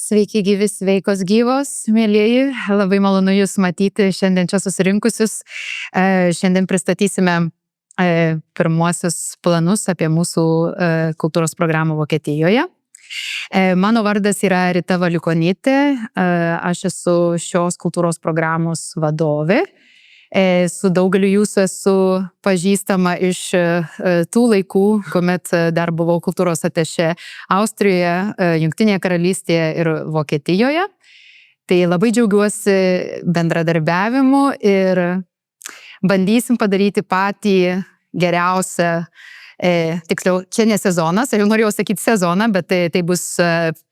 Sveiki gyvi, sveikos gyvos, mėlyjeji. Labai malonu Jūs matyti šiandien čia susirinkusius. Šiandien pristatysime pirmuosius planus apie mūsų kultūros programą Vokietijoje. Mano vardas yra Rita Valiukonytė. Aš esu šios kultūros programos vadovė. Su daugeliu Jūsų esu pažįstama iš tų laikų, kuomet dar buvau kultūros atešė Austrijoje, Jungtinėje karalystėje ir Vokietijoje. Tai labai džiaugiuosi bendradarbiavimu ir bandysim padaryti patį geriausią, tiksliau, čia ne sezonas, aš jau norėjau sakyti sezoną, bet tai bus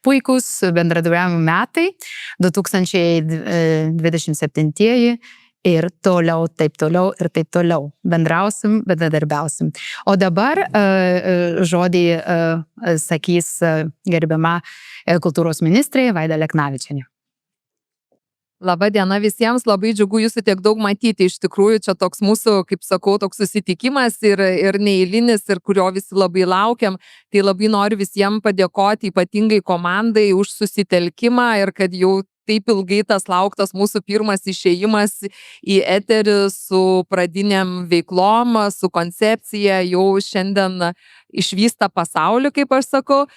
puikus bendradarbiavimo metai, 2027 ir toliau, taip toliau ir taip toliau. Bendrausim, bendradarbiausim. O dabar žodį sakys gerbiama kultūros ministrė Vaida Aleknavičienė. Labą dieną visiems, labai džiugu Jūsų tiek daug matyti. Iš tikrųjų, čia toks mūsų, kaip sakau, toks susitikimas ir neeilinis, ir kurio visi labai laukiam. Tai labai noriu visiems padėkoti, ypatingai komandai, už susitelkimą ir kad jau taip ilgai tas lauktas mūsų pirmas išėjimas į eterį su pradiniam veiklom, su koncepcija jau šiandien išvysta pasaulį, kaip aš sakau.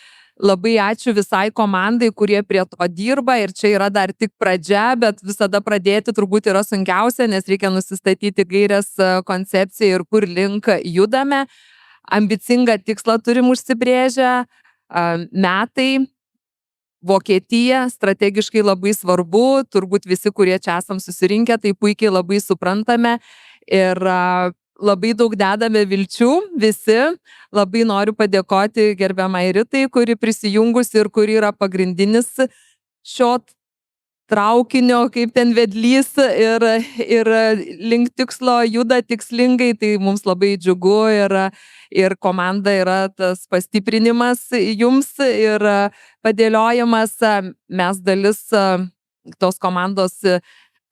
Labai ačiū visai komandai, kurie prie to dirba ir čia yra dar tik pradžia, bet visada pradėti turbūt yra sunkiausia, nes reikia nusistatyti gairias koncepciją ir kur link judame. Ambicingą tikslą turim užsibrėžę, metai. Vokietija strategiškai labai svarbu, turbūt visi, kurie čia esam susirinkę, tai puikiai labai suprantame ir labai daug dedame vilčių visi. Labai noriu padėkoti gerbiamai Ritai, kuri prisijungusi ir kuri yra pagrindinis šio traukinio, kaip ten vedlys ir link tikslo juda tikslingai, tai mums labai džiugu ir komanda yra tas pastiprinimas jums ir padėliojimas. Mes dalis tos komandos,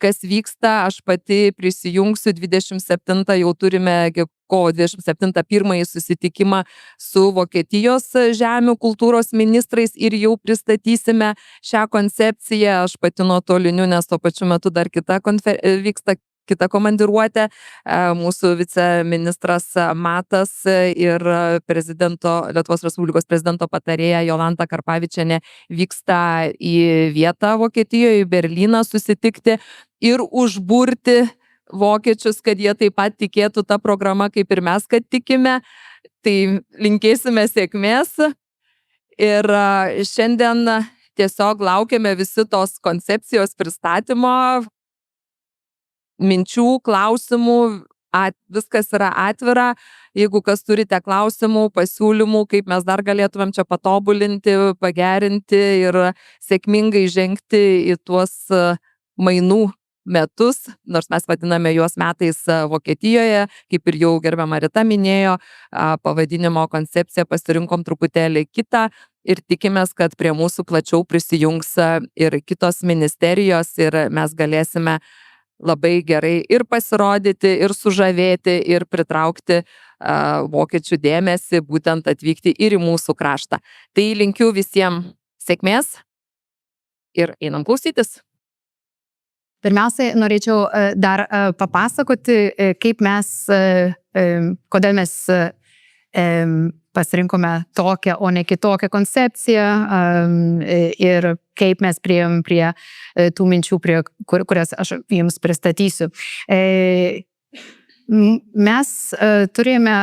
kas vyksta, aš pati prisijungsiu 27, jau turime kovo 27 pirmąjį susitikimą su Vokietijos žemių kultūros ministrais ir jau pristatysime šią koncepciją. Aš pati nuotoliniu, nes tuo pačiu metu dar vyksta kita komandiruotė. Mūsų viceministras Matas ir Lietuvos Respublikos prezidento patarėja Jolanta Karpavičienė vyksta į vietą Vokietijoje, į Berlyną susitikti ir užburti vokiečius, kad jie taip pat tikėtų tą programą, kaip ir mes, kad tikime. Tai linkėsime sėkmės ir šiandien tiesiog laukiame visi tos koncepcijos pristatymo, minčių, klausimų, viskas yra atvira. Jeigu kas turite klausimų, pasiūlymų, kaip mes dar galėtumėm čia patobulinti, pagerinti ir sėkmingai žengti į tuos mainų metus, nors mes vadiname juos metais Vokietijoje, kaip ir jau gerbiama Rita minėjo, pavadinimo koncepciją pasirinkom truputėlį kitą ir tikimės, kad prie mūsų plačiau prisijungs ir kitos ministerijos ir mes galėsime labai gerai ir pasirodyti, ir sužavėti, ir pritraukti vokiečių dėmesį, būtent atvykti ir į mūsų kraštą. Tai linkiu visiems sėkmės ir einam klausytis. Pirmiausiai norėčiau dar papasakoti, kodėl mes pasirinkome tokią, o ne kitokią koncepciją ir kaip mes priėjom prie tų minčių, kurias aš jums pristatysiu. Mes turėjome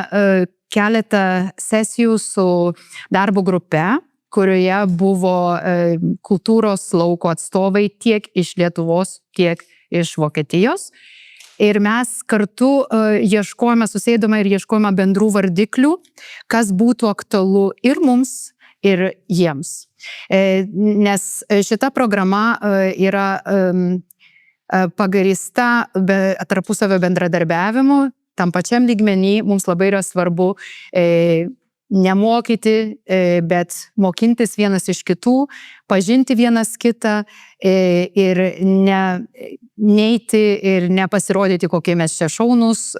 keletą sesijų su darbo grupe, kurioje buvo kultūros lauko atstovai tiek iš Lietuvos, tiek iš Vokietijos. Ir mes kartu susėdome ir ieškojome bendrų vardiklių, kas būtų aktualu ir mums, ir jiems. Nes šita programa yra pagrįsta tarpusavio bendradarbiavimu, tam pačiam lygmenį mums labai yra svarbu nemokyti, bet mokintis vienas iš kitų, pažinti vienas kitą ir neiti ir nepasirodyti, kokie mes čia šaunūs.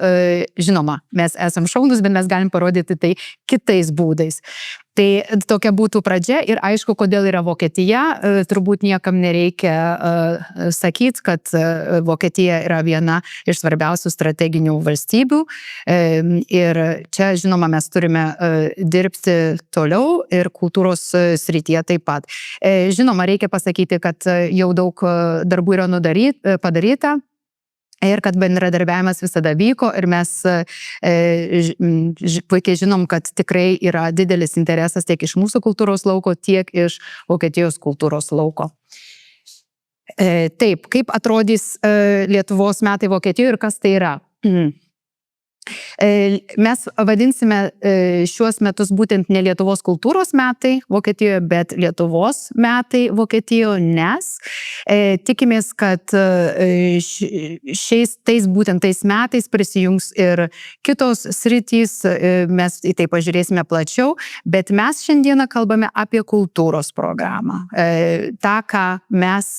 Žinoma, mes esam šaunūs, bet mes galim parodyti tai kitais būdais. Tai tokia būtų pradžia ir aišku, kodėl yra Vokietija. Turbūt niekam nereikia sakyti, kad Vokietija yra viena iš svarbiausių strateginių valstybių. Ir čia, žinoma, mes turime dirbti toliau ir kultūros srityje taip pat. Žinoma, reikia pasakyti, kad jau daug darbų yra padaryta. Ir kad bendradarbiavimas visada vyko ir mes puikiai žinom, kad tikrai yra didelis interesas tiek iš mūsų kultūros lauko, tiek iš Vokietijos kultūros lauko. Taip, kaip atrodys Lietuvos metai Vokietijoje ir kas tai yra? Mes vadinsime šiuos metus būtent ne Lietuvos kultūros metai Vokietijoje, bet Lietuvos metai Vokietijoje, nes tikimės, kad būtent tais metais prisijungs ir kitos sritys, mes į tai pažiūrėsime plačiau, bet mes šiandieną kalbame apie kultūros programą. Ta, ką mes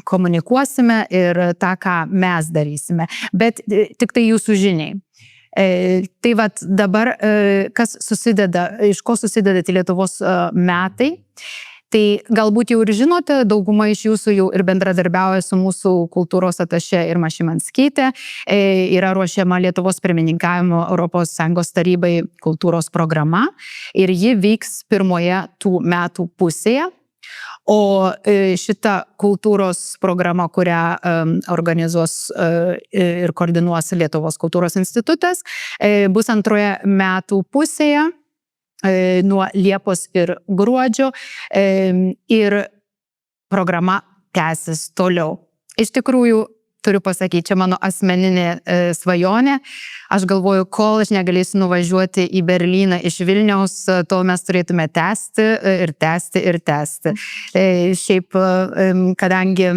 komunikuosime ir tą, ką mes darysime. Bet tik tai jūsų žiniai. Tai vat dabar, iš ko susideda Lietuvos metai, tai galbūt jau ir žinote, dauguma iš jūsų jau ir bendradarbiauja su mūsų kultūros atašė Irma Šimanskytė, yra ruošiama Lietuvos pirmininkavimo ES tarybai kultūros programa ir ji vyks pirmoje tų metų pusėje. O šita kultūros programa, kurią organizuos ir koordinuos Lietuvos kultūros institutas, bus antroje metų pusėje nuo Liepos ir gruodžio ir programa tęsis toliau. Iš tikrųjų, turiu pasakyti, čia mano asmeninė svajonė. Aš galvoju, kol aš negalėsiu nuvažiuoti į Berlyną iš Vilniaus, tol mes turėtume tęsti ir tęsti ir tęsti. Šiaip, kadangi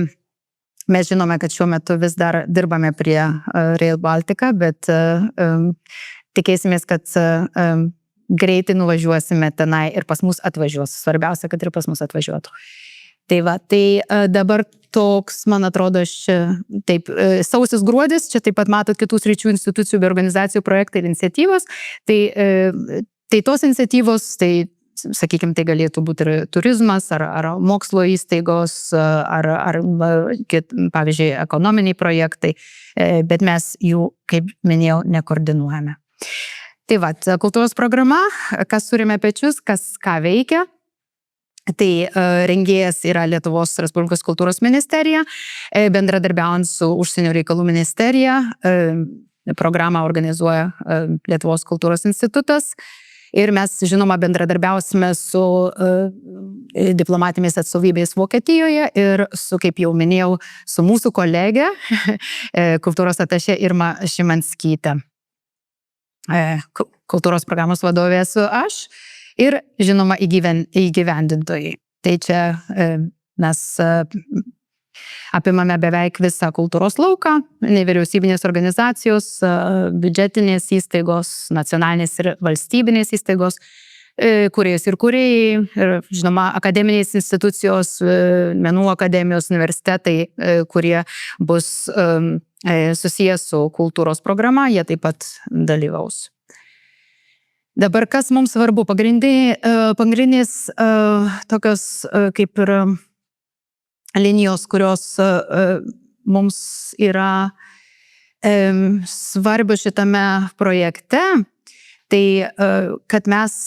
mes žinome, kad šiuo metu vis dar dirbame prie Rail Baltica, bet tikėsimės, kad greitai nuvažiuosime tenai ir pas mus atvažiuos. Svarbiausia, kad ir pas mus atvažiuotų. Tai va, tai dabar toks, man atrodo, taip, sausis gruodis, čia taip pat matot kitų sričių institucijų bei organizacijų projektai ir iniciatyvos. Tai tos iniciatyvos, tai, sakykime, tai galėtų būti ir turizmas, ar mokslo įstaigos, ar pavyzdžiui, ekonominiai projektai, bet mes jų, kaip minėjau, nekoordinuojame. Tai va, kultūros programa, kas turime pečius, kas ką veikia. Tai rengėjas yra Lietuvos Respublikos kultūros ministerija, bendradarbiaujant su Užsienio reikalų ministerija, programą organizuoja Lietuvos kultūros institutas ir mes, žinoma, bendradarbiausime su diplomatinės atstovybės Vokietijoje ir su, kaip jau minėjau, su mūsų kolegė, kultūros atašė Irma Šimanskytė. Kultūros programos vadovė esu aš. Ir, žinoma, įgyvendintojai. Tai čia mes apimame beveik visą kultūros lauką, nevyriausybinės organizacijos, biudžetinės įstaigos, nacionalinės ir valstybinės įstaigos, kūrėjas ir kūrėjai, ir, žinoma, akademinės institucijos, menų akademijos, universitetai, kurie bus susijęs su kultūros programa, jie taip pat dalyvaus. Dabar kas mums svarbu? Pagrindinės tokios kaip ir linijos, kurios mums yra svarbios šitame projekte, tai kad mes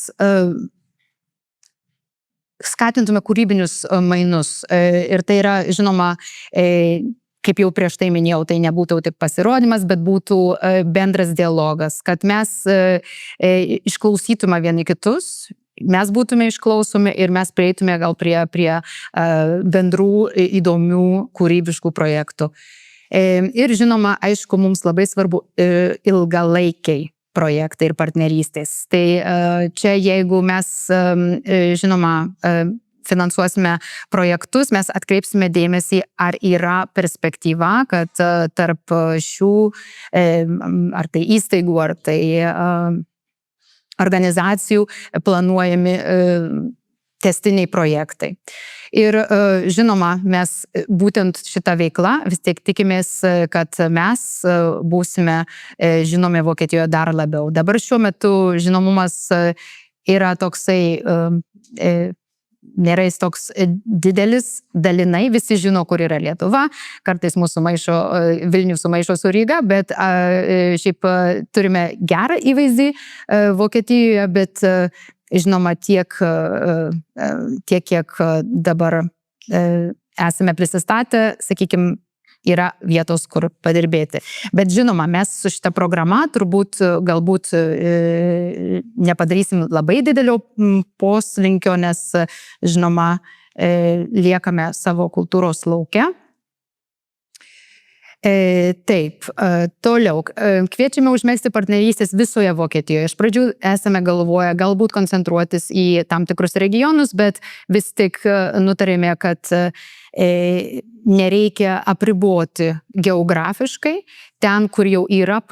skatintume kūrybinius mainus. Ir tai yra, žinoma, kaip jau prieš tai minėjau, tai nebūtų tik pasirodymas, bet būtų bendras dialogas, kad mes išklausytume vieni kitus, mes būtume išklausomi ir mes prieitume gal prie bendrų įdomių kūrybiškų projektų. Ir žinoma, aišku, mums labai svarbu ilgalaikiai projektai ir partnerystės. Tai čia jeigu mes, žinoma, finansuosime projektus, mes atkreipsime dėmesį, ar yra perspektyva, kad tarp šių, ar tai įstaigų, ar tai organizacijų planuojami tęstiniai projektai. Ir žinoma, mes būtent šitą veiklą vis tiek tikimės, kad mes būsime žinomi Vokietijoje dar labiau. Dabar šiuo metu žinomumas yra toksai, nėra jis toks didelis, dalinai visi žino, kur yra Lietuva, kartais mūsų maišo, Vilnių sumaišo su Ryga, bet šiaip turime gerą įvaizdį Vokietijoje, bet žinoma tiek, kiek dabar esame prisistatę, sakykime, yra vietos, kur padirbėti. Bet žinoma, mes su šita programa turbūt galbūt nepadarysim labai didelio poslinkio, nes žinoma, liekame savo kultūros lauke. Taip, toliau. Kviečiame užmegzti partnerystės visoje Vokietijoje. Iš pradžių esame galvoję galbūt koncentruotis į tam tikrus regionus, bet vis tik nutarėme, kad nereikia apriboti geografiškai. Ten, kur jau yra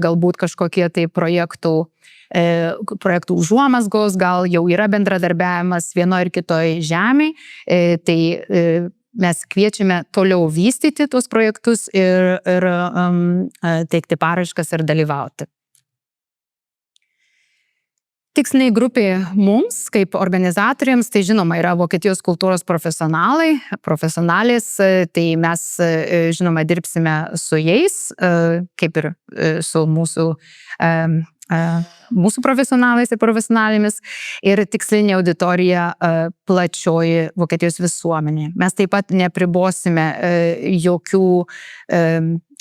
galbūt kažkokie tai projektų užuomazgos, gal jau yra bendradarbiavimas vienoje ir kitoje žemėje, tai mes kviečiame toliau vystyti tuos projektus ir teikti paraiškas ir dalyvauti. Tiksliniai grupė mums, kaip organizatoriams, tai žinoma yra Vokietijos kultūros profesionalės, tai mes žinoma dirbsime su jais, kaip ir su mūsų profesionalais ir profesionalėmis, ir tikslinė auditorija plačioji Vokietijos visuomenė. Mes taip pat nepribosime jokių,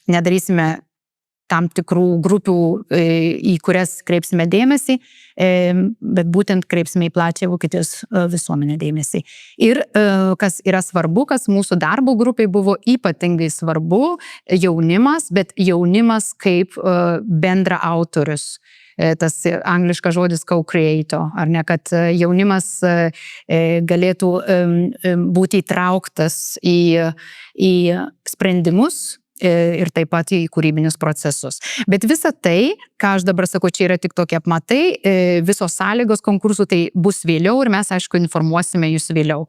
nedarysime tam tikrų grupių, į kurias kreipsime dėmesį, bet būtent kreipsime į plačią Vokietijos visuomenę dėmesį. Ir kas yra svarbu, kas mūsų darbo grupiai buvo ypatingai svarbu, jaunimas, bet jaunimas kaip bendra autorius. Tas angliškas žodis co-creator, ar ne, kad jaunimas galėtų būti įtrauktas į sprendimus ir taip pat į kūrybinius procesus. Bet visa tai, ką aš dabar sakau, čia yra tik tokie apmatai, visos sąlygos konkursų tai bus vėliau ir mes, aišku, informuosime jūs vėliau.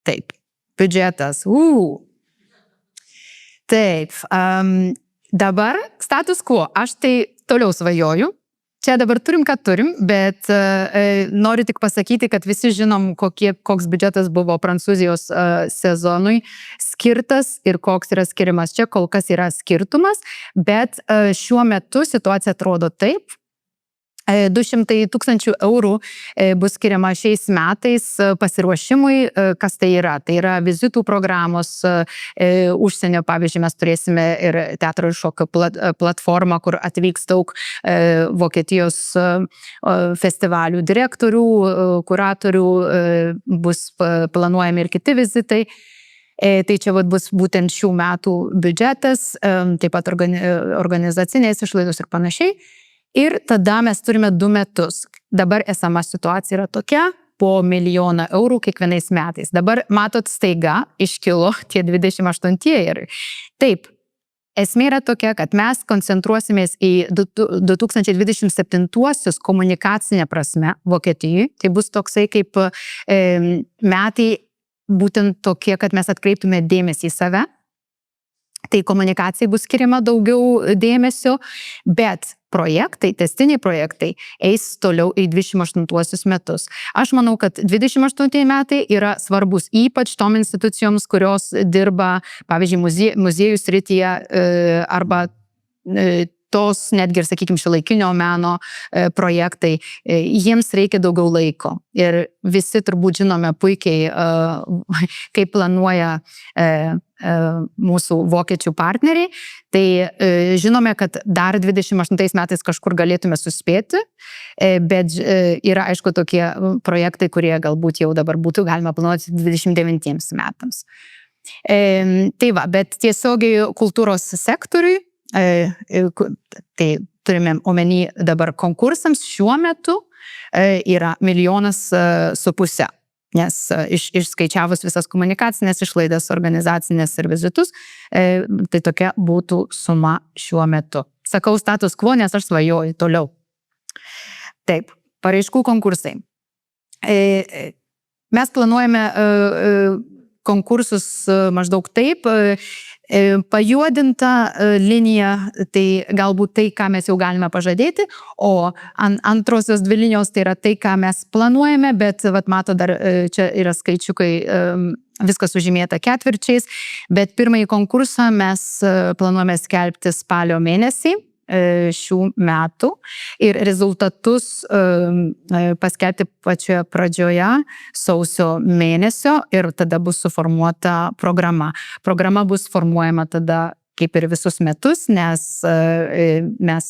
Taip, biudžetas. Taip, dabar status quo. Aš tai toliau svajoju. Čia dabar turim, ką turim, bet noriu tik pasakyti, kad visi žinom, koks biudžetas buvo Prancūzijos sezonui skirtas ir koks yra skirimas. Čia kol kas yra skirtumas, bet šiuo metu situacija atrodo taip. 200 000 eurų bus skiriama šiais metais pasiruošimui. Kas tai yra? Tai yra vizitų programos užsienio, pavyzdžiui, mes turėsime ir teatro ir šokio platformą, kur atvyks daug Vokietijos festivalių direktorių, kuratorių, bus planuojami ir kiti vizitai. Tai čia bus būtent šių metų biudžetas, taip pat organizacinės išlaidos ir panašiai. Ir tada mes turime 2 metus. Dabar esama situacija yra tokia, po 1 milijoną eurų kiekvienais metais. Dabar, matot, staiga iškilo tie 28. Taip, esmė yra tokia, kad mes koncentruosimės į 2027 komunikacinę prasme Vokietijai. Tai bus toksai kaip metai būtent tokie, kad mes atkreiptume dėmesį į save. Tai komunikacijai bus skiriama daugiau dėmesio, bet projektai, tęstiniai projektai eis toliau į 28 metus. Aš manau, kad 28 metai yra svarbus ypač tom institucijoms, kurios dirba, pavyzdžiui, muziejų srityje arba tos netgi ir, sakykime, šiuolaikinio meno projektai, jiems reikia daugiau laiko. Ir visi turbūt žinome puikiai, kaip planuoja mūsų vokiečių partneriai. Tai žinome, kad dar 28 metais kažkur galėtume suspėti, bet yra, aišku, tokie projektai, kurie galbūt jau dabar būtų galima planuoti 29 metams. Tai va, bet tiesiogiai kultūros sektoriui, tai turime omeny dabar konkursams šiuo metu yra 1,5 milijono, nes išskaičiavus visas komunikacinės išlaidas, organizacinės ir vizitus, tai tokia būtų suma šiuo metu. Sakau status quo, nes aš svajoju toliau. Taip, paraiškų konkursai. Mes planuojame konkursus maždaug taip. Pajuodinta linija, tai galbūt tai, ką mes jau galime pažadėti, o antrosios 2 linijos tai yra tai, ką mes planuojame, bet mato dar čia yra skaičiukai, viskas sužymėta ketvirčiais, bet pirmąjį konkursą mes planuojame skelbti spalio mėnesį šių metų ir rezultatus paskelbti pačioje pradžioje sausio mėnesio ir tada bus suformuota programa. Programa bus formuojama tada kaip ir visus metus, nes mes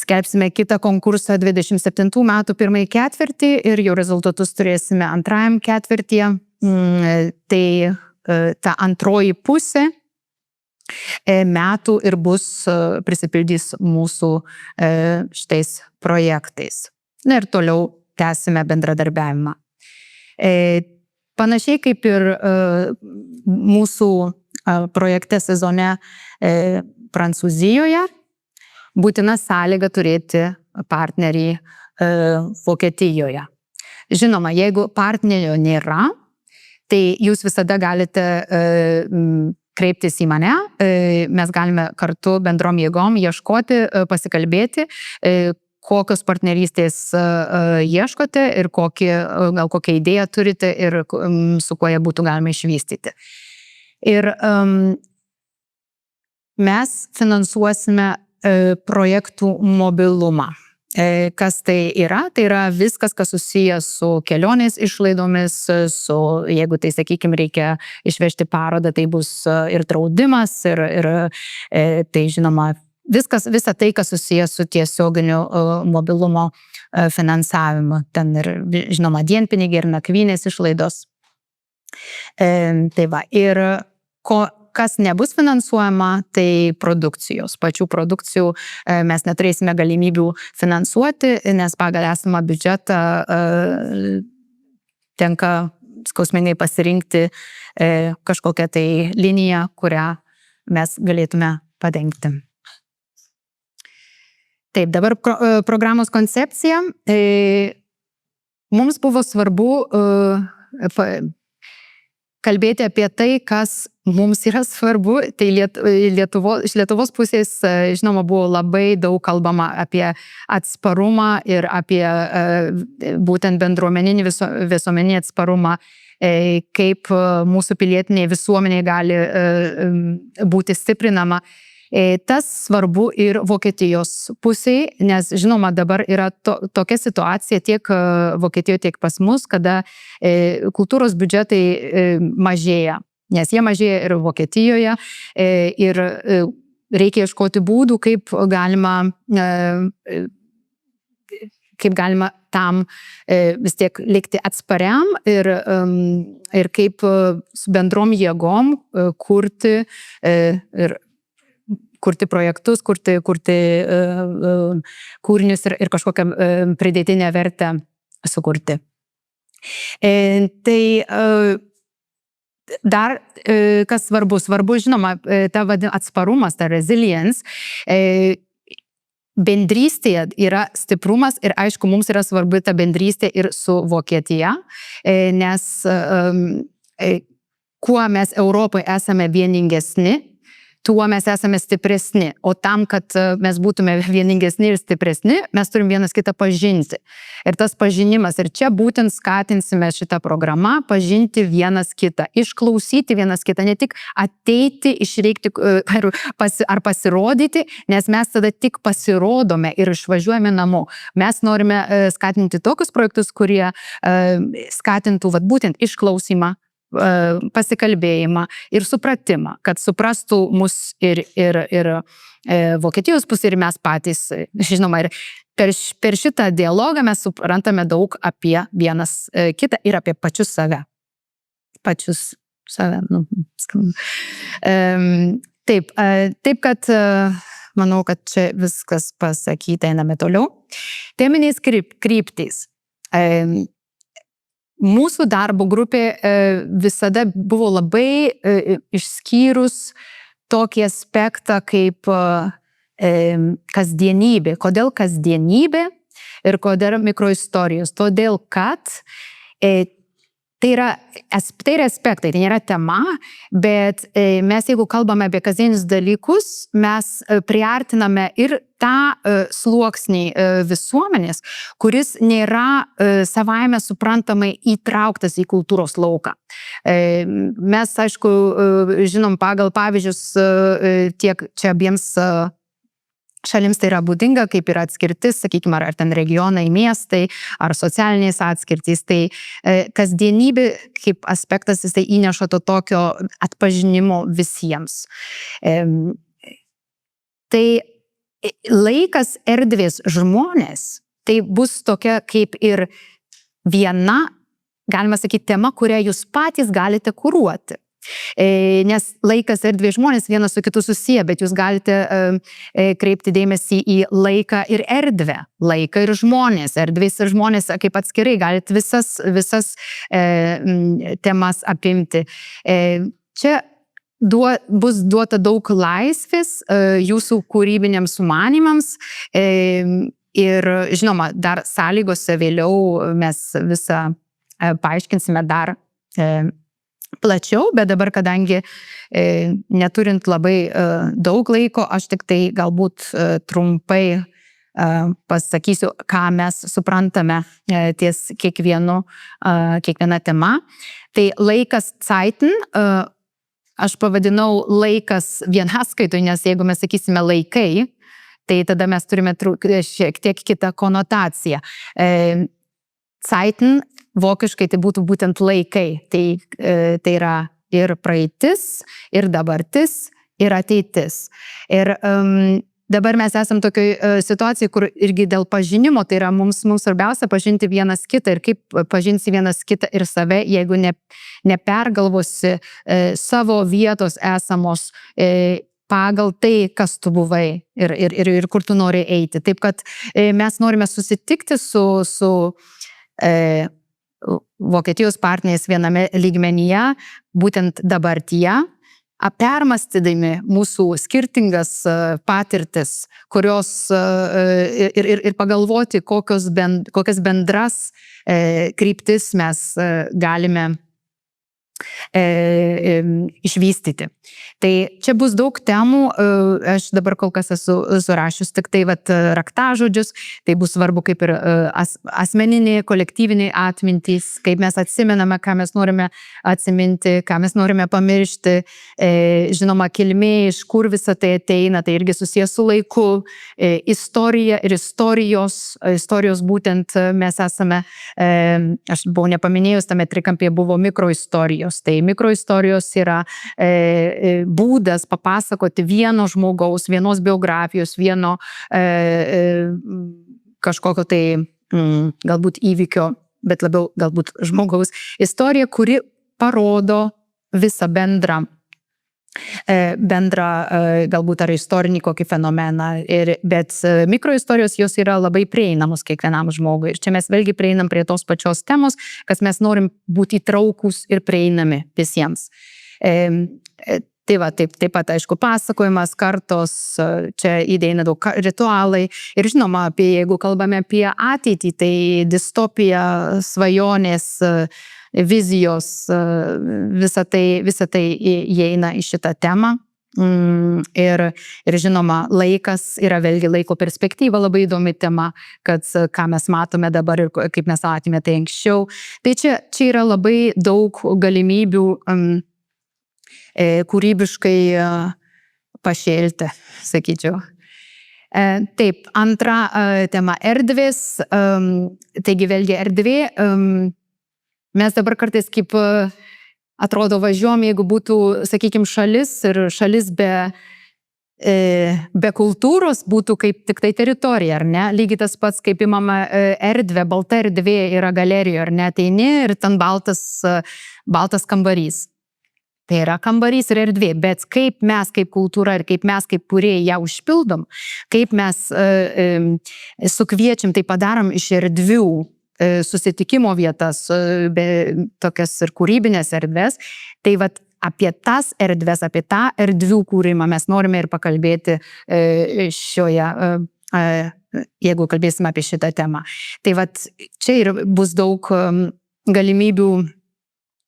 skelbsime kitą konkursą 27 metų pirmąjį ketvirtį ir jau rezultatus turėsime antrajam ketvirtyje. Tai ta antroji pusė metų ir prisipildys mūsų šitais projektais. Na ir toliau tęsime bendradarbiavimą. Panašiai kaip ir mūsų projekte sezone Prancūzijoje, būtina sąlyga turėti partnerį Vokietijoje. Žinoma, jeigu partnerio nėra, tai jūs visada galite kreiptis į mane, mes galime kartu bendrom jėgom ieškoti, pasikalbėti, kokios partnerystės ieškote ir gal kokią idėją turite ir su kuo ją būtų galima išvystyti. Ir mes finansuosime projektų mobilumą. Kas tai yra? Tai yra viskas, kas susijęs su kelionės išlaidomis, jeigu tai, sakykime, reikia išvežti parodą, tai bus ir draudimas, ir tai, žinoma, visa tai, kas susijęs su tiesioginiu mobilumo finansavimu. Ten ir, žinoma, dienpinigiai ir nakvynės išlaidos. Tai va, ir kas nebus finansuojama, tai produkcijos. Pačių produkcijų mes neturėsime galimybių finansuoti, nes pagal esamą biudžetą tenka skausmingai pasirinkti kažkokią tai liniją, kurią mes galėtume padengti. Taip, dabar programos koncepcija. Mums buvo svarbu kalbėti apie tai, kas mums yra svarbu. Tai iš Lietuvos pusės, žinoma, buvo labai daug kalbama apie atsparumą ir apie būtent bendruomeninį visuomeninį atsparumą, kaip mūsų pilietinė visuomenė gali būti stiprinama. Tas svarbu ir Vokietijos pusėje, nes, žinoma, dabar yra tokia situacija tiek Vokietijoje, tiek pas mus, kada kultūros biudžetai mažėja, nes jie mažėja ir Vokietijoje ir reikia ieškoti būdų, kaip galima tam vis tiek likti atspariam ir kaip su bendrom jėgom kurti projektus, kurti kūrinius ir kažkokią pridėtinę vertę sukurti. Tai dar kas svarbu, žinoma, ta atsparumas, ta resilience, bendrystėje yra stiprumas ir aišku, mums yra svarbu ta bendrystė ir su Vokietija, nes kuo mes Europoje esame vieningesni, tuo mes esame stipresni. O tam, kad mes būtume vieningesni ir stipresni, mes turim vienas kitą pažinti. Ir tas pažinimas, ir čia būtent skatinsime šitą programą, pažinti vienas kitą, išklausyti vienas kitą, ne tik ateiti, išreikti ar pasirodyti, nes mes tada tik pasirodome ir išvažiuojame namo. Mes norime skatinti tokius projektus, kurie skatintų būtent išklausimą, pasikalbėjimą ir supratimą, kad suprastų mus ir Vokietijos pusė ir mes patys, žinoma, ir per šitą dialogą mes suprantame daug apie vienas kitą ir apie pačius save. Taip, kad manau, kad čia viskas pasakyta, einame toliau. Teminės kryptys. Mūsų darbo grupė visada buvo labai išskyrus tokį aspektą kaip kasdienybė. Kodėl kasdienybė ir kodėl mikroistorijos? Todėl, kad Tai yra aspektai, tai nėra tema, bet mes jeigu kalbame apie kasdienius dalykus, mes priartiname ir tą sluoksnį visuomenės, kuris nėra savaime suprantamai įtrauktas į kultūros lauką. Mes, aišku, žinom pagal pavyzdžius tiek čia abiems šalims tai yra būdinga, kaip yra atskirtis, sakykime, ar ten regionai, miestai, ar socialinės atskirtys. Tai kasdienybė kaip aspektas jisai įneša to tokio atpažinimo visiems. Tai laikas, erdvės, žmonės, tai bus tokia kaip ir viena, galima sakyti, tema, kurią jūs patys galite kuruoti. Nes laikas, erdvė, žmonės vienas su kitu susiję, bet jūs galite kreipti dėmesį į laiką ir erdvę, laiką ir žmonės, erdvės ir žmonės kaip atskirai, galite visas temas apimti. Čia bus duota daug laisvės jūsų kūrybiniams sumanimams ir, žinoma, dar sąlygose vėliau mes visą paaiškinsime dar plačiau, bet dabar, kadangi neturint labai daug laiko, aš tik tai galbūt trumpai pasakysiu, ką mes suprantame ties kiekviena tema. Tai laikas Zeiten, aš pavadinau laikas vienaskaitoj, nes jeigu mes sakysime laikai, tai tada mes turime šiek tiek kitą konotaciją. Zeiten vokiškai tai būtų būtent laikai. Tai yra ir praeitis, ir dabartis, ir ateitis. Ir dabar mes esam tokioj situacijai, kur irgi dėl pažinimo, tai yra mums svarbiausia pažinti vienas kitą ir kaip pažinsi vienas kitą ir save, jeigu nepergalvosi savo vietos esamos pagal tai, kas tu buvai ir kur tu nori eiti. Taip, kad mes norime susitikti su Vokietijos partneriais viename lygmenyje, būtent dabartyje, permastydami mūsų skirtingas patirtis, kurios ir pagalvoti, kokias bendras kryptis mes galime išvystyti. Tai čia bus daug temų, aš dabar kol kas esu surašius tik tai raktažodžius, tai bus svarbu kaip ir asmeninė, kolektyvinė atmintys, kaip mes atsimename, ką mes norime atsiminti, ką mes norime pamiršti, žinoma, kilmė, iš kur visa tai ateina, tai irgi susijęs su laiku, istorija ir istorijos būtent mes esame, aš buvau nepaminėjus, tame trikampyje buvo mikroistorijos. Tai mikroistorijos yra būdas papasakoti vieno žmogaus, vienos biografijos, vieno kažkokio tai galbūt įvykio, bet labiau galbūt žmogaus istorija, kuri parodo visą bendrą galbūt ar istorinį kokį fenomeną, bet mikroistorijos jos yra labai prieinamos kiekvienam žmogui. Ir čia mes vėlgi prieinam prie tos pačios temos, kad mes norim būti įtraukus ir prieinami visiems. Tai va, taip pat, aišku, pasakojimas, kartos, čia įeina daug ritualai ir žinoma, jeigu kalbame apie ateitį, tai distopija, svajonės, vizijos, visa tai įeina į šitą temą. Ir žinoma, laikas yra vėlgi laiko perspektyva, labai įdomi tema, kad ką mes matome dabar ir kaip mes matėme tai anksčiau. Tai čia yra labai daug galimybių kūrybiškai pašėlti, sakyčiau. Taip, antra tema erdvės, taigi vėlgi erdvė. Mes dabar kartais kaip atrodo važiuom, jeigu būtų, sakykime, šalis be kultūros būtų kaip tik tai teritorija, ar ne? Lygiai tas pats, kaip imama erdvė, balta erdvė yra galerijoje, ar ne? Ateini ir ten baltas kambarys. Tai yra kambarys ir erdvė, bet kaip mes kaip kultūra ir kaip mes kaip kūrėjai ją užpildom, kaip mes sukviečiam, tai padarom iš erdvių susitikimo vietas, tokias ir kūrybinės erdvės, tai vat apie tas erdvės, apie tą erdvių kūrimą mes norime ir pakalbėti šioje, jeigu kalbėsime apie šitą temą. Tai vat čia ir bus daug galimybių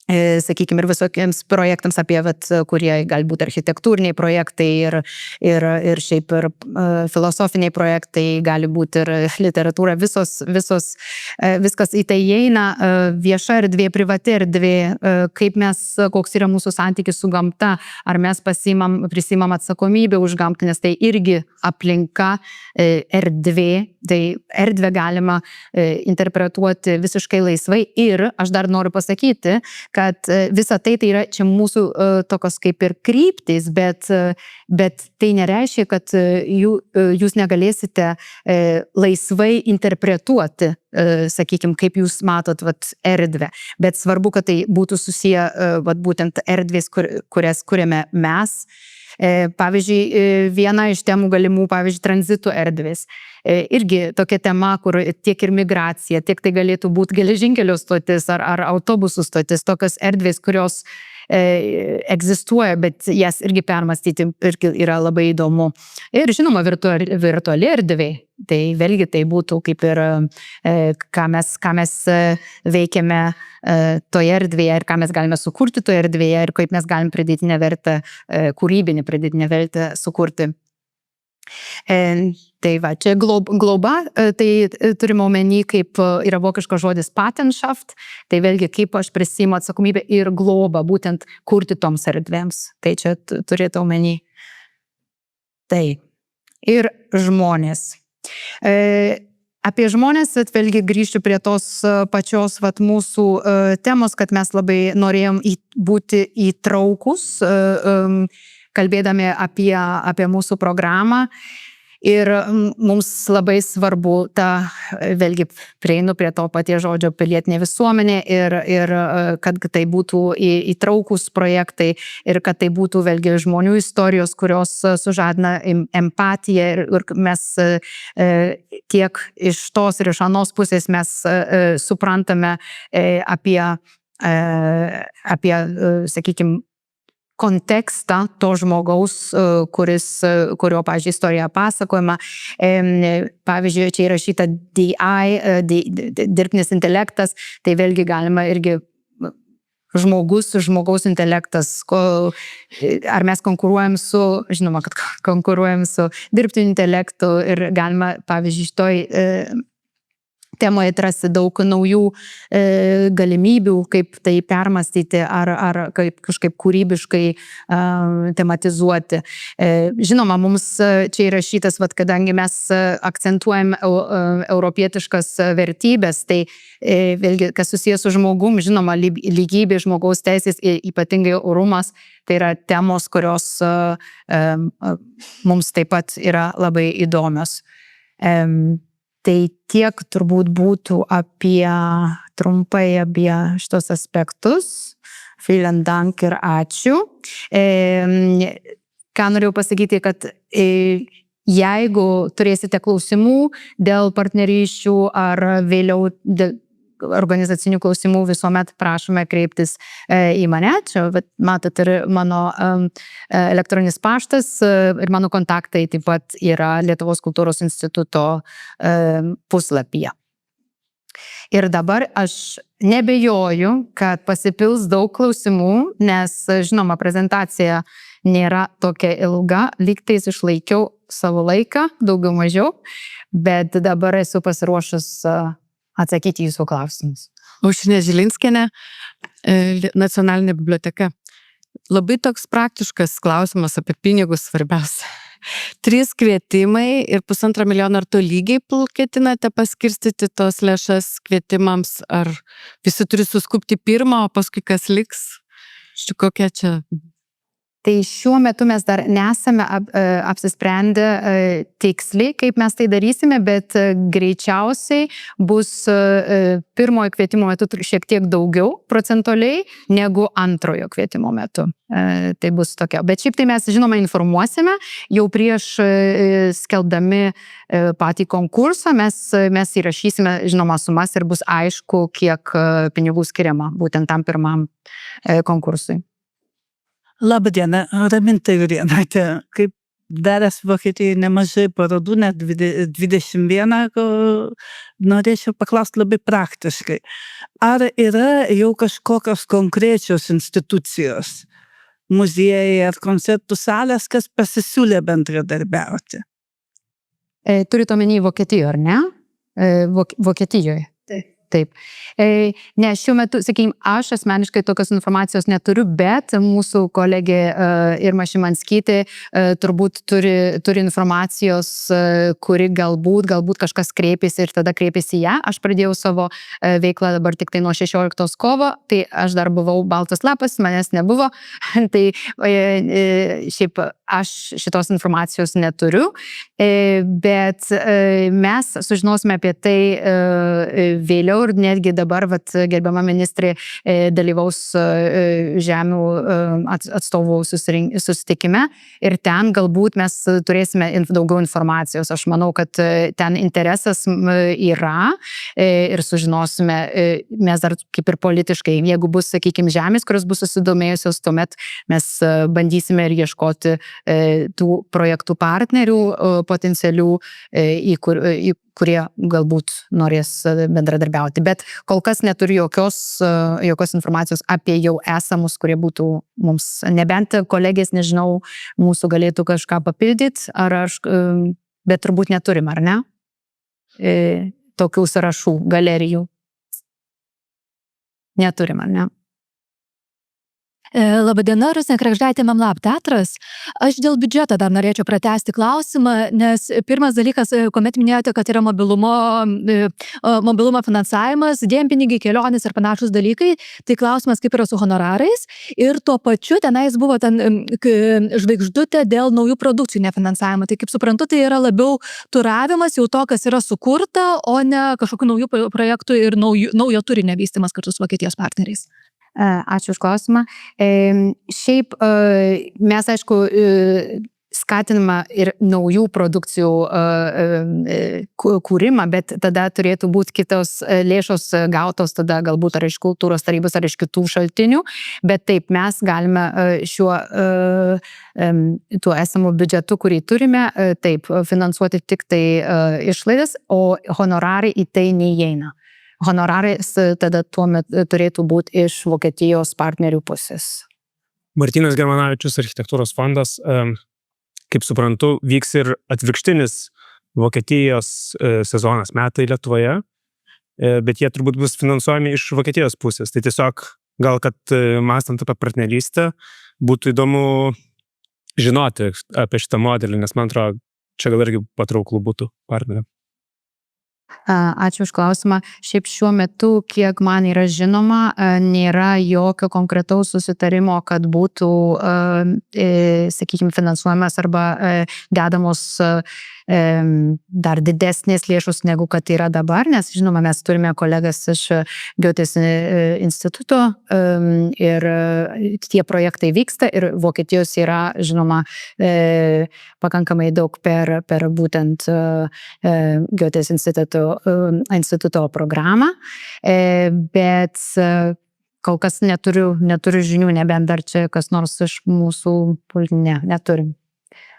sakykime, ir visokiems projektams apie, kurie galbūt architektūriniai projektai ir šiaip ir filosofiniai projektai, gali būti ir literatūra, viskas į tai įeina, vieša erdvė, privati erdvė, koks yra mūsų santykis su gamta, ar mes prisimam atsakomybę už gamtą, nes tai irgi aplinka, erdvė, tai erdvę galima interpretuoti visiškai laisvai ir aš dar noriu pasakyti, kad visa tai yra čia mūsų tokios kaip ir kryptys, bet tai nereiškia, kad jūs negalėsite laisvai interpretuoti, sakykime, kaip jūs matot erdvę. Bet svarbu, kad tai būtų susiję būtent erdvės, kurias kuriame mes. Pavyzdžiui, viena iš temų galimų, pavyzdžiui, tranzito erdvės. Irgi tokia tema, kur tiek ir migracija, tiek tai galėtų būti geležinkelio stotis ar autobusų stotis, tokios erdvės, kurios egzistuoja, bet jas irgi permastyti irgi yra labai įdomu. Ir žinoma, virtuali erdvė, tai vėlgi tai būtų kaip ir ką mes veikiame toje erdvėje ir ką mes galime sukurti toje erdvėje ir kaip mes galim pridėtinę vertę, kūrybinę pridėtinę vertę sukurti. Tai va, čia globa, tai turime omeny, kaip yra vokiškas žodis Patenschaft, tai vėlgi kaip aš prisiimu atsakomybę ir globą, būtent kurti toms erdvėms. Tai čia turėtų omeny. Tai ir žmonės. Apie žmonės, vėlgi grįžti prie tos pačios mūsų temos, kad mes labai norėjom būti įtraukus, kalbėdami apie mūsų programą. Ir mums labai svarbu vėlgi prieinu prie to paties žodžio pilietinė visuomenė ir kad tai būtų įtraukus projektai ir kad tai būtų vėlgi žmonių istorijos, kurios sužadina empatiją ir mes tiek iš tos ir iš anos pusės mes suprantame apie sakykime, kontekstą to žmogaus, kurio, pavyzdžiui, istorija pasakojama. Pavyzdžiui, čia įrašyta DI, dirbtinis intelektas, tai vėlgi galima irgi žmogaus intelektas, ar mes žinoma, kad konkuruojam su dirbtiniu intelektu ir galima, pavyzdžiui, šitoj temoje atrasti daug naujų galimybių, kaip tai permastyti ar kaip kažkaip kūrybiškai tematizuoti. Žinoma, mums čia įrašytas, kadangi mes akcentuojam europietiškas vertybės, tai vėlgi, kas susijęs su žmogum, žinoma, lygybė, žmogaus teisės, ypatingai orumas, tai yra temos, kurios mums taip pat yra labai įdomios. Tai tiek turbūt būtų trumpai apie šitos aspektus. Vielen Dank ir ačiū. Ką norėjau pasakyti, kad jeigu turėsite klausimų dėl partnerysčių ar vėliau organizacinių klausimų, visuomet prašome kreiptis į mane. Čia matot ir mano elektroninis paštas ir mano kontaktai taip pat yra Lietuvos kultūros instituto puslapyje. Ir dabar aš nebejoju, kad pasipils daug klausimų, nes, žinoma, prezentacija nėra tokia ilga, lygtais išlaikiau savo laiką, daugiau mažiau, bet dabar esu pasiruošus atsakyti jūsų klausimus. Aušrinė Žilinskienė, Nacionalinė biblioteka. Labai toks praktiškas klausimas apie pinigus svarbiausia. 3 kvietimai ir 1,5 milijono, ar tolygiai ketinate paskirstyti tos lėšas kvietimams, ar visi turi suskupti pirmą, o paskui kas liks? Kokia čia? Tai šiuo metu mes dar nesame apsisprendę tiksliai, kaip mes tai darysime, bet greičiausiai bus pirmojo kvietimo metu šiek tiek daugiau procentualiai negu antrojo kvietimo metu. Tai bus tokia. Bet šiaip tai mes, žinoma, informuosime, jau prieš skelbdami patį konkursą mes įrašysime, žinoma, sumas ir bus aišku, kiek pinigų skiriama būtent tam pirmam konkursui. Labą dieną, Raminta Jurėnaitė. Kaip daręs Vokietijai nemažai parodų, net 21, norėčiau paklausti labai praktiškai. Ar yra jau kažkokios konkrečios institucijos, muziejai ar koncertų salės, kas pasisiūlė bendradarbiauti? Turit omeny Vokietijoje, ar ne? Vokietijoje. Taip. Ne, šiuo metu, sakykime, aš asmeniškai tokios informacijos neturiu, bet mūsų kolegė Irma Šimanskytė turbūt turi informacijos, kuri galbūt kažkas kreipėsi ir tada kreipėsi ją. Aš pradėjau savo veiklą dabar tik tai nuo 16 kovo, tai aš dar buvau baltas lapas, manęs nebuvo, tai šiaip aš šitos informacijos neturiu, bet mes sužinosime apie tai vėliau ir netgi dabar gerbiama ministrė dalyvaus žemių atstovų susitikime ir ten galbūt mes turėsime daugiau informacijos. Aš manau, kad ten interesas yra ir sužinosime, mes dar kaip ir politiškai, jeigu bus, sakykime, žemės, kurios bus susidomėjusios, tuomet mes bandysime ir ieškoti tų projektų partnerių potencialių, kurie galbūt norės bendradarbiauti. Bet kol kas neturiu jokios informacijos apie jau esamus, kurie būtų mums, nebent kolegės, nežinau, mūsų galėtų kažką papildyti, bet turbūt neturim, ar ne? Tokių sąrašų, galerijų. Neturim, ar ne? Labadiena, Rusnė Kregždaitė, Memlab teatras. Aš dėl biudžeto dar norėčiau pratęsti klausimą, nes pirmas dalykas, kuomet minėjote, kad yra mobilumo finansavimas, dienpinigiai, kelionės ir panašus dalykai, tai klausimas, kaip yra su honorarais ir tuo pačiu tenais buvo ten žvaigždutė dėl naujų produkcijų nefinansavimo. Tai kaip suprantu, tai yra labiau turavimas jau to, kas yra sukurta, o ne kažkokių naujų projektų ir naujo turinio vystymas kartu su Vokietijos partneriais. Ačiū už klausimą. Šiaip mes, aišku, skatinama ir naujų produkcijų kūrimą, bet tada turėtų būti kitos lėšos gautos tada galbūt ar iš kultūros tarybos, ar iš kitų šaltinių, bet taip mes galime tuo esamu biudžetu, kurį turime, taip finansuoti tik tai išlaidas, o honorarai į tai neįeina. Honorarai tada tuo metu turėtų būti iš Vokietijos partnerių pusės. Martynas Germanavičius, architektūros fondas, kaip suprantu, vyks ir atvirkštinis Vokietijos sezonas metai Lietuvoje, bet jie turbūt bus finansuojami iš Vokietijos pusės. Tai tiesiog gal, kad mąstant apie partnerystę, būtų įdomu žinoti apie šitą modelį, nes man atrodo, čia gal irgi patrauklų būtų partneriam. Ačiū už klausimą. Šiaip šiuo metu, kiek man yra žinoma, nėra jokio konkretaus susitarimo, kad būtų, sakykime, finansuojamas arba dedamos dar didesnės lėšos negu kad yra dabar, nes, žinoma, mes turime kolegas iš Goetės instituto ir tie projektai vyksta ir Vokietijos yra, žinoma, pakankamai daug per būtent Goetės instituto programą, bet kol kas neturiu žinių, nebent dar čia kas nors iš mūsų neturim.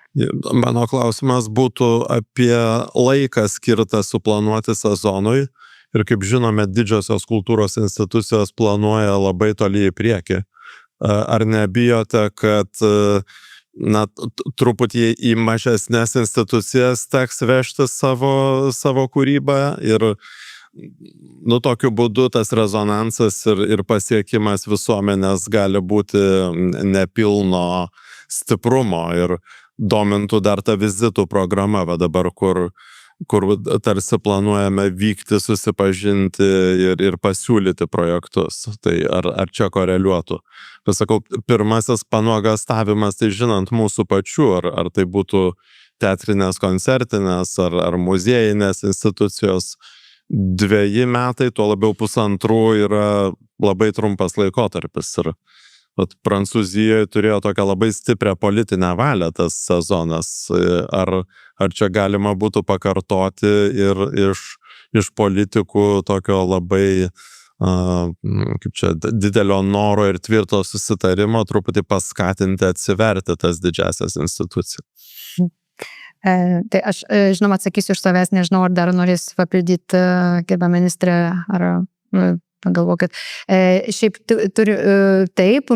Mano klausimas būtų apie laiką skirtą suplanuoti sezonui ir kaip žinome, didžiosios kultūros institucijos planuoja labai toli į priekį. Ar nebijote, kad truputį į mažesnės institucijas teks vežti savo kūrybą ir tokiu būdu tas rezonansas ir pasiekimas visuomenės gali būti nepilno stiprumo ir domintų dar ta vizitų programa, dabar, kur tarsi planuojame vykti, susipažinti ir pasiūlyti projektus. Tai ar čia koreliuotų? Pasakau, pirmasis panuogastavimas, tai žinant mūsų pačių, ar tai būtų teatrinės, koncertinės, ar muziejinės institucijos, 2 metai, tuo labiau 1,5 yra labai trumpas laikotarpis. Ir Prancūzijoje turėjo tokią labai stiprią politinę valią tas sezonas. Ar čia galima būtų pakartoti ir iš politikų tokio labai kaip čia, didelio noro ir tvirto susitarimo truputį paskatinti atsiverti tas didžiasias institucijas. Tai aš, žinoma, atsakysiu iš savęs, nežinau, ar dar norės papildyti, gerbiama ministrė, ar pagalvokit. Šiaip turi, taip,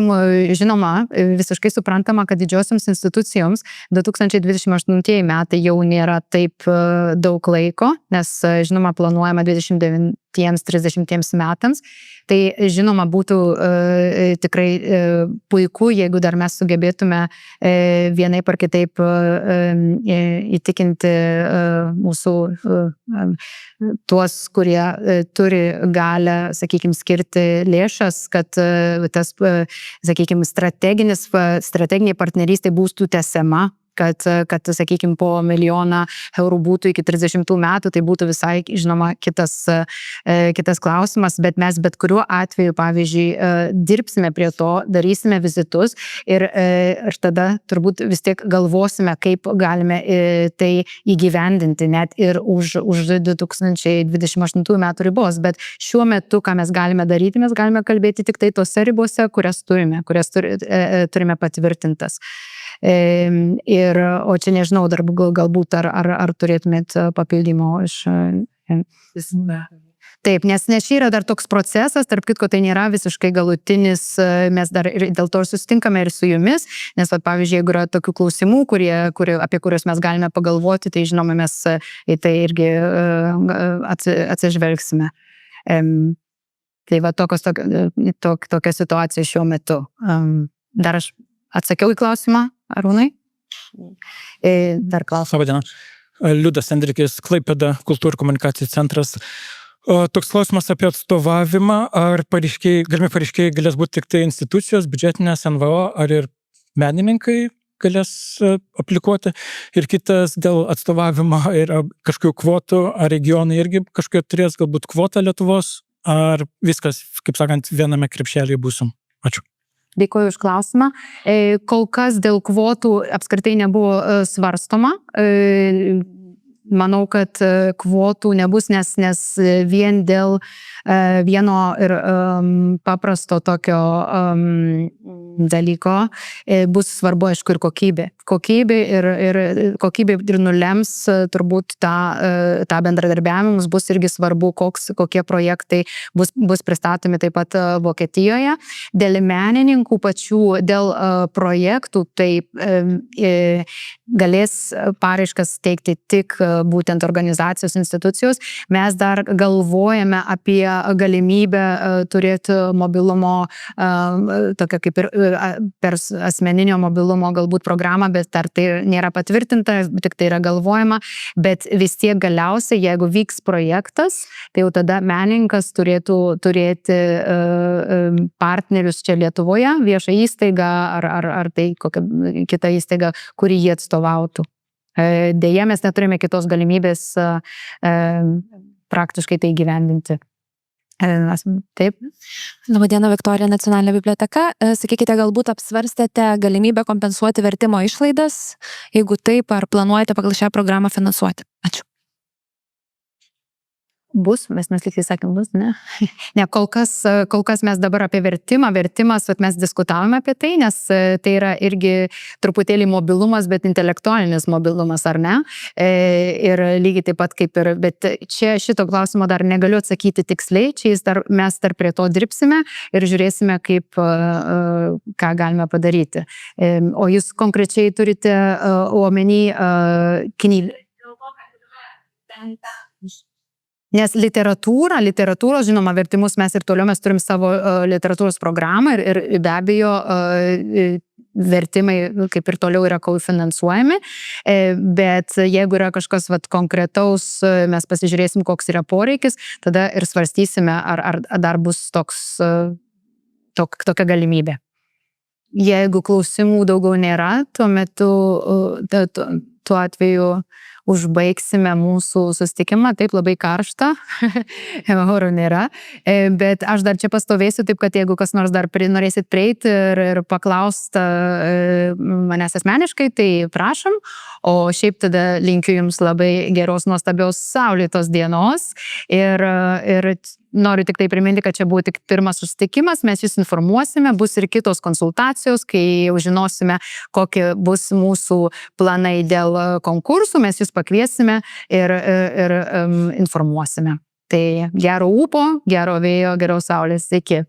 žinoma, visiškai suprantama, kad didžiosioms institucijoms 2028 metai jau nėra taip daug laiko, nes, žinoma, planuojama 29-30 metams. Tai, žinoma, būtų tikrai puiku, jeigu dar mes sugebėtume vienaip ar kitaip įtikinti mūsų tuos, kurie turi galę, sakykime, skirti lėšas, kad tas, sakykime, strateginiai partnerystė būtų tęsiama, kad sakykime, po 1 milijoną eurų būtų iki 30 metų, tai būtų visai, žinoma, kitas klausimas, bet mes bet kuriuo atveju, pavyzdžiui, dirbsime prie to, darysime vizitus ir tada turbūt vis tiek galvosime, kaip galime tai įgyvendinti net ir už 2028 metų ribos, bet šiuo metu, ką mes galime daryti, mes galime kalbėti tik tai tose ribose, kurias turime patvirtintas. O čia nežinau, dar galbūt ar turėtumėt papildymo iš... Taip, nes čia yra dar toks procesas, tarp kitko tai nėra visiškai galutinis, mes dar ir dėl to susitinkame ir su jumis, nes, pavyzdžiui, jeigu yra tokių klausimų, apie kuriuos mes galime pagalvoti, tai žinoma, mes į tai irgi atsižvelgsime. Tai va, tokia situacija šiuo metu. Dar aš atsakiau į klausimą, Arūnai? Dar klausimą. Labą dieną. Liudas Endrikis, Klaipėda, kultūrų komunikacijų centras. Toks klausimas apie atstovavimą. Ar galimi pareiškėjai galės būti tik tai institucijos, biudžetinės, NVO, ar ir menininkai galės aplikuoti? Ir kitas dėl atstovavimo ir kažkokių kvotų, ar regionai irgi kažkokią turės galbūt kvotą Lietuvos, ar viskas, kaip sakant, viename krepšelyje būsim? Ačiū. Dėkuoju už klausimą. Kol kas dėl kvotų apskritai nebuvo svarstoma. Manau, kad kvotų nebus, nes vien dėl vieno ir paprasto tokio dalyko bus svarbu, aišku, ir kokybė. Kokybė ir nulems turbūt tą bendradarbiavimą, mums bus irgi svarbu, kokie projektai bus pristatomi taip pat Vokietijoje. Dėl menininkų pačių, dėl projektų, tai galės paraiškas teikti tik būtent organizacijos, institucijos. Mes dar galvojame apie galimybę turėti mobilumo, tokia kaip ir per asmeninio mobilumo galbūt programą, bet dar tai nėra patvirtinta, tik tai yra galvojama, bet vis tiek galiausiai, jeigu vyks projektas, tai jau tada menininkas turėtų turėti partnerius čia Lietuvoje, viešą įstaigą ar tai kokią kitą įstaigą, kuri jį atstovautų. Deja, mes neturime kitos galimybės praktiškai tai įgyvendinti. Taip. Labadiena, Viktorija, Nacionalinė biblioteka. Sakykite, galbūt apsvarstėte galimybę kompensuoti vertimo išlaidas, jeigu taip, ar planuojate pagal šią programą finansuoti? Ačiū. Bus, mes lygiai sakėm, bus, ne? Ne, kol kas mes dabar apie vertimas, mes diskutavome apie tai, nes tai yra irgi truputėlį mobilumas, bet intelektualinis mobilumas, ar ne? Ir lygiai taip pat kaip ir, bet čia šito klausimo dar negaliu atsakyti tiksliai, mes dar prie to dirbsime ir žiūrėsime, ką galime padaryti. O jūs konkrečiai turite omeny knygą? Nes literatūros, žinoma, vertimus mes ir toliau mes turim savo literatūros programą ir be abejo vertimai kaip ir toliau yra kofinansuojami, bet jeigu yra kažkas konkretaus, mes pasižiūrėsim, koks yra poreikis, tada ir svarstysime, ar dar bus tokia galimybė. Jeigu klausimų daugiau nėra, tuo atveju užbaigsime mūsų susitikimą, taip labai karšta, oro nėra, bet aš dar čia pastovėsiu, taip kad jeigu kas nors dar norėsit prieiti ir paklausti manęs asmeniškai, tai prašom, o šiaip tada linkiu jums labai geros, nuostabios saulėtos dienos ir noriu tik tai priminti, kad čia buvo tik pirmas susitikimas, mes jūs informuosime, bus ir kitos konsultacijos, kai jau žinosime, kokie bus mūsų planai dėl konkursų, mes jūs pakviesime ir informuosime. Tai gero ūpo, gero vėjo, geros saulės. Iki.